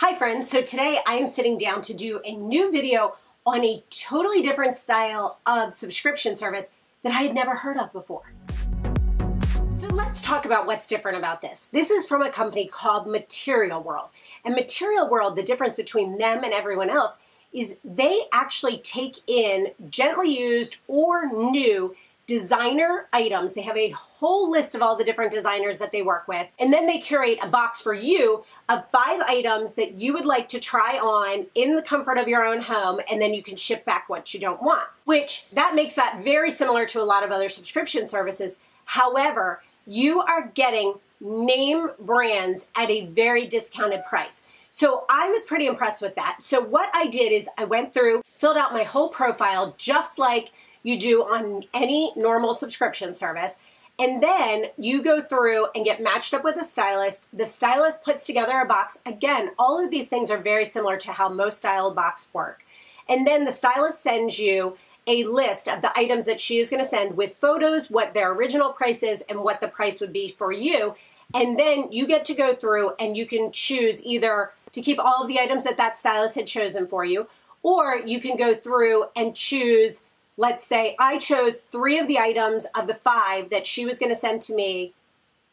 Hi friends, so today I am sitting down to do a new video on a totally different style of subscription service that I had never heard of before. So let's talk about what's different about this. This is from a company called Material World. And Material World, the difference between them and everyone else is they actually take in gently used or new designer items. They have a whole list of all the different designers that they work with. And then they curate a box for you of 5 items that you would like to try on in the comfort of your own home. And then you can ship back what you don't want, which that makes that very similar to a lot of other subscription services. However, you are getting name brands at a very discounted price. So I was pretty impressed with that. So what I did is I went through, filled out my whole profile just like you do on any normal subscription service. And then you go through and get matched up with a stylist. The stylist puts together a box. Again, all of these things are very similar to how most style boxes work. And then the stylist sends you a list of the items that she is going to send with photos, what their original price is, and what the price would be for you. And then you get to go through and you can choose either to keep all of the items that that stylist had chosen for you, or you can go through and choose. Let's say I chose 3 of the items of the 5 that she was going to send to me,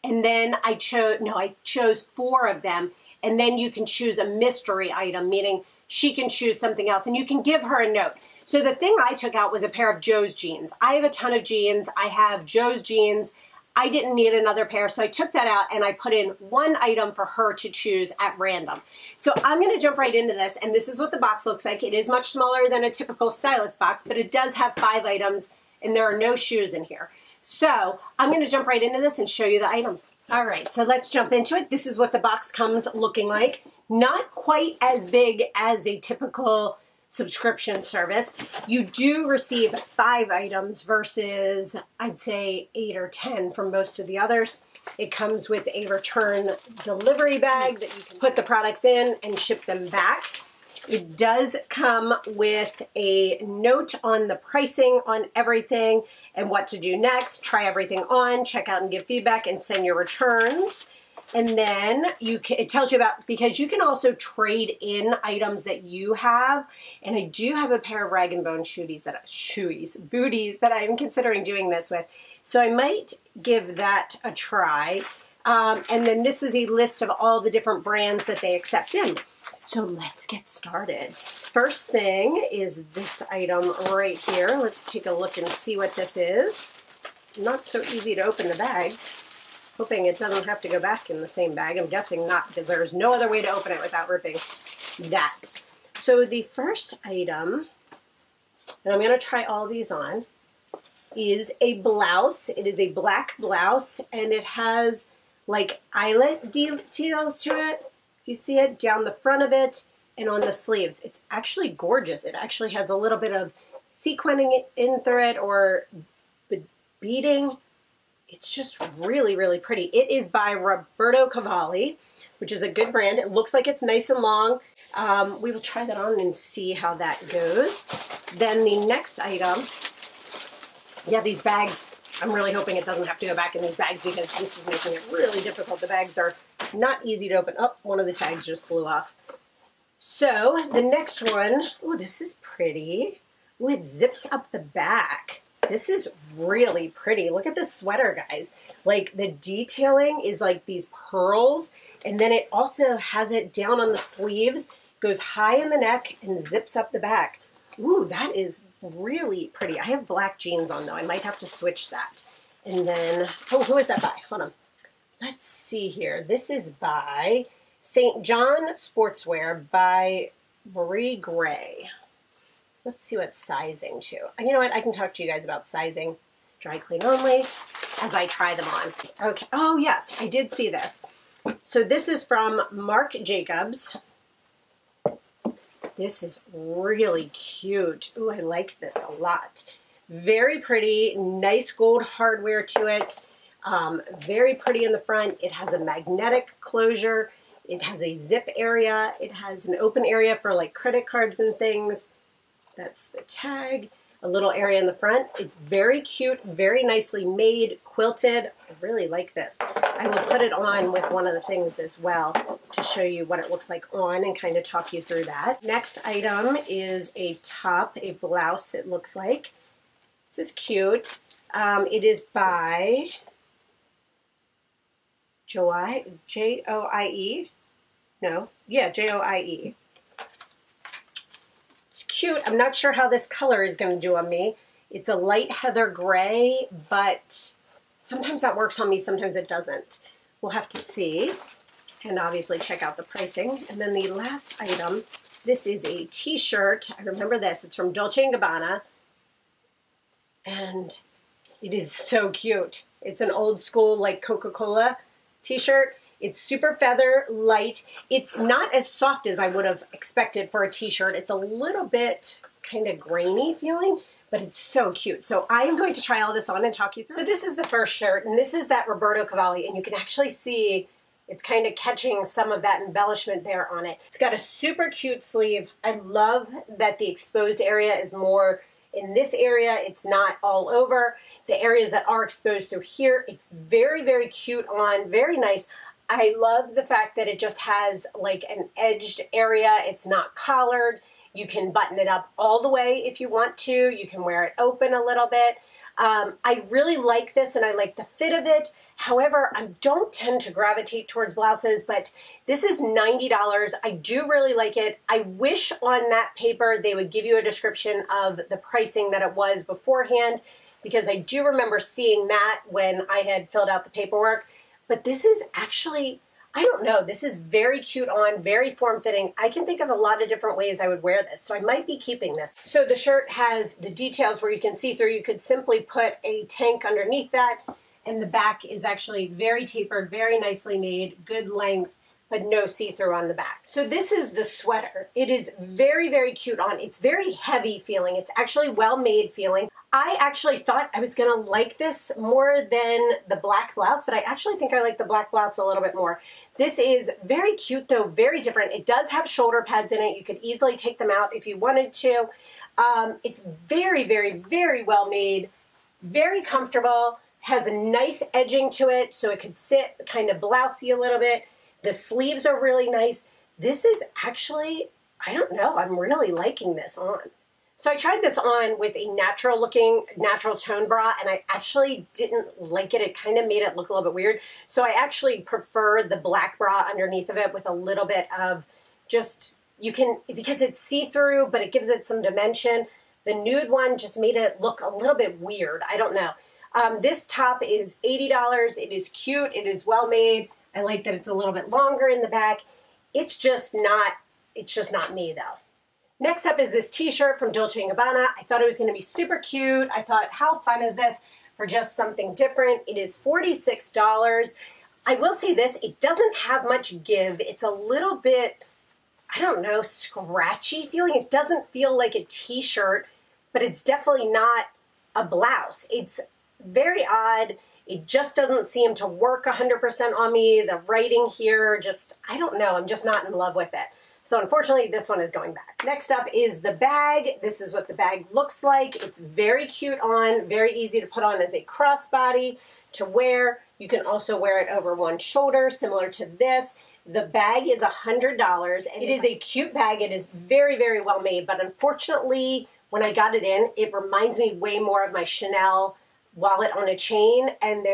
and then I chose 4 of them, and then you can choose a mystery item, meaning she can choose something else, and you can give her a note. So the thing I took out was a pair of Joe's jeans. I have a ton of jeans. I have Joe's jeans. I didn't need another pair, so I took that out and I put in 1 item for her to choose at random. So I'm going to jump right into this, and this is what the box looks like. It is much smaller than a typical stylist box, but it does have 5 items, and there are no shoes in here. So I'm going to jump right into this and show you the items. All right, so let's jump into it. This is what the box comes looking like. Not quite as big as a typical subscription service. You do receive 5 items versus I'd say 8 or 10 from most of the others. It comes with a return delivery bag that you can put the products in and ship them back. It does come with a note on the pricing on everything and what to do next. Try everything on, check out and give feedback, and send your returns. And then it tells you about, because you can also trade in items that you have. And I do have a pair of rag and bone booties that I'm considering doing this with. So I might give that a try. And then this is a list of all the different brands that they accept in. So let's get started. First thing is this item right here. Let's take a look and see what this is. Not so easy to open the bags. Hoping it doesn't have to go back in the same bag. I'm guessing not, because there's no other way to open it without ripping that. So the first item, and I'm going to try all these on, is a blouse. It is a black blouse, and it has like eyelet details to it. If you see it down the front of it and on the sleeves. It's actually gorgeous. It actually has a little bit of sequining in through it or beading. It's just really, really pretty. It is by Roberto Cavalli, which is a good brand. It looks like it's nice and long. We will try that on and see how that goes. Then the next item, yeah, these bags, I'm really hoping it doesn't have to go back in these bags because this is making it really difficult. The bags are not easy to open. Oh, one of the tags just flew off. So the next one, oh, this is pretty. Oh, it zips up the back. This is really pretty. Look at this sweater, guys. Like the detailing is like these pearls, and then it also has it down on the sleeves, goes high in the neck and zips up the back. Ooh, that is really pretty. I have black jeans on though. I might have to switch that. And then, oh, who is that by? Hold on. Let's see here. This is by St. John Sportswear by Marie Gray. Let's see what sizing to. You know what? I can talk to you guys about sizing. Dry clean only as I try them on. Okay. Oh, yes. I did see this. So this is from Marc Jacobs. This is really cute. Ooh, I like this a lot. Very pretty. Nice gold hardware to it. Very pretty in the front. It has a magnetic closure. It has a zip area. It has an open area for like credit cards and things. That's the tag. a little area in the front. It's very cute, very nicely made, quilted. I really like this. I will put it on with one of the things as well to show you what it looks like on and kind of talk you through that. Next item is a top, a blouse it looks like. This is cute. It is by J-O-I-E. No, yeah, J-O-I-E. It's cute. I'm not sure how this color is going to do on me. It's a light heather gray, but sometimes that works on me, sometimes it doesn't. We'll have to see, and obviously check out the pricing. And then the last item, this is a t-shirt. I remember this. It's from Dolce & Gabbana, and it is so cute. It's an old school, like Coca-Cola t-shirt. It's super feather light. It's not as soft as I would have expected for a t-shirt. It's a little bit kind of grainy feeling, but it's so cute. So I'm going to try all this on and talk you through. So this is the first shirt, and this is that Roberto Cavalli, and you can actually see it's kind of catching some of that embellishment there on it. It's got a super cute sleeve. I love that the exposed area is more in this area. It's not all over. The areas that are exposed through here, it's very, very cute on, very nice. I love the fact that it just has like an edged area. It's not collared. You can button it up all the way if you want to. You can wear it open a little bit. I really like this and I like the fit of it. However, I don't tend to gravitate towards blouses, but this is $90. I do really like it. I wish on that paper they would give you a description of the pricing that it was beforehand, because I do remember seeing that when I had filled out the paperwork. But this is actually, I don't know, this is very cute on, very form-fitting. I can think of a lot of different ways I would wear this, so I might be keeping this. So the shirt has the details where you can see through. You could simply put a tank underneath that, and the back is actually very tapered, very nicely made, good length, but no see-through on the back. So this is the sweater. It is very, very cute on. It's very heavy feeling. It's actually well-made feeling. I actually thought I was gonna like this more than the black blouse, but I actually think I like the black blouse a little bit more. This is very cute though, very different. It does have shoulder pads in it. You could easily take them out if you wanted to. It's very, very, very well made, very comfortable, has a nice edging to it, so it could sit kind of blousey a little bit. The sleeves are really nice. This is actually, I don't know, I'm really liking this on. So I tried this on with a natural looking, natural tone bra, and I actually didn't like it. It kind of made it look a little bit weird. So I actually prefer the black bra underneath of it with a little bit of just, you can, because it's see-through, but it gives it some dimension. The nude one just made it look a little bit weird. I don't know. This top is $80. It is cute. It is well made. I like that it's a little bit longer in the back. It's just not me though. Next up is this t-shirt from Dolce & Gabbana. I thought it was going to be super cute. I thought, how fun is this for just something different? It is $46. I will say this, it doesn't have much give. It's a little bit, I don't know, scratchy feeling. It doesn't feel like a t-shirt, but it's definitely not a blouse. It's very odd. It just doesn't seem to work 100% on me. The writing here, just, I don't know. I'm just not in love with it. So unfortunately, this one is going back. Next up is the bag. This is what the bag looks like. It's very cute on, very easy to put on as a crossbody to wear. You can also wear it over one shoulder, similar to this. The bag is $100, and it is a cute bag. It is very, very well made, but unfortunately, when I got it in, it reminds me way more of my Chanel wallet on a chain, and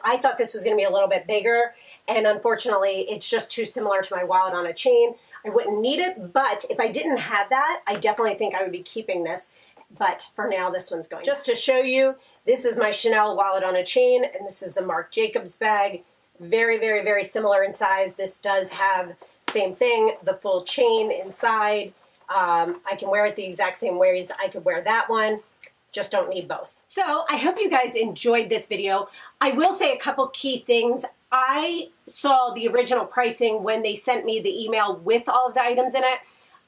I thought this was gonna be a little bit bigger, and unfortunately, it's just too similar to my wallet on a chain. I wouldn't need it, but if I didn't have that, I definitely think I would be keeping this. But for now, this one's going. Just to show you, this is my Chanel wallet on a chain, and this is the Marc Jacobs bag. Very, very, very similar in size. This does have, same thing, the full chain inside. I can wear it the exact same ways I could wear that one. Just don't need both. So I hope you guys enjoyed this video. I will say a couple key things. I saw the original pricing when they sent me the email with all of the items in it.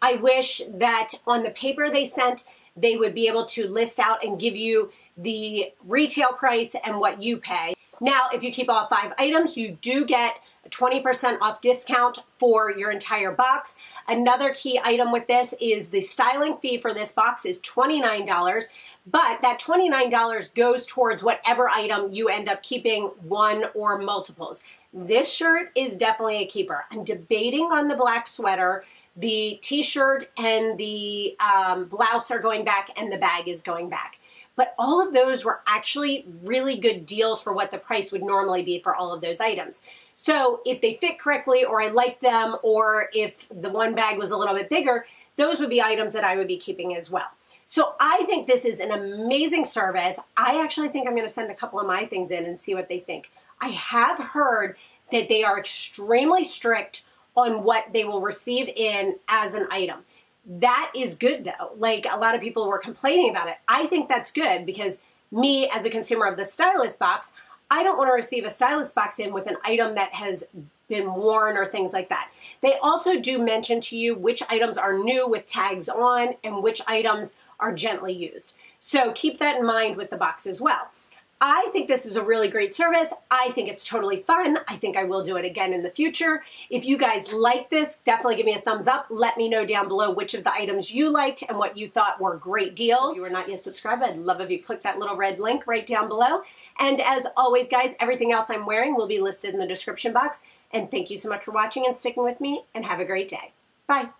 I wish that on the paper they sent, they would be able to list out and give you the retail price and what you pay. Now, if you keep all 5 items, you do get a 20% off discount for your entire box. Another key item with this is the styling fee for this box is $29, but that $29 goes towards whatever item you end up keeping, one or multiples. This shirt is definitely a keeper. I'm debating on the black sweater. The t-shirt and the blouse are going back, and the bag is going back. But all of those were actually really good deals for what the price would normally be for all of those items. So if they fit correctly, or I like them, or if the one bag was a little bit bigger, those would be items that I would be keeping as well. So I think this is an amazing service. I actually think I'm going to send a couple of my things in and see what they think. I have heard that they are extremely strict on what they will receive in as an item. That is good though. Like, a lot of people were complaining about it. I think that's good because me, as a consumer of the stylist box, I don't want to receive a stylist box in with an item that has been worn or things like that. They also do mention to you which items are new with tags on and which items are gently used. So keep that in mind with the box as well. I think this is a really great service. I think it's totally fun. I think I will do it again in the future. If you guys like this, definitely give me a thumbs up. Let me know down below which of the items you liked and what you thought were great deals. If you are not yet subscribed, I'd love if you click that little red link right down below. And as always, guys, everything else I'm wearing will be listed in the description box. And thank you so much for watching and sticking with me, and have a great day. Bye.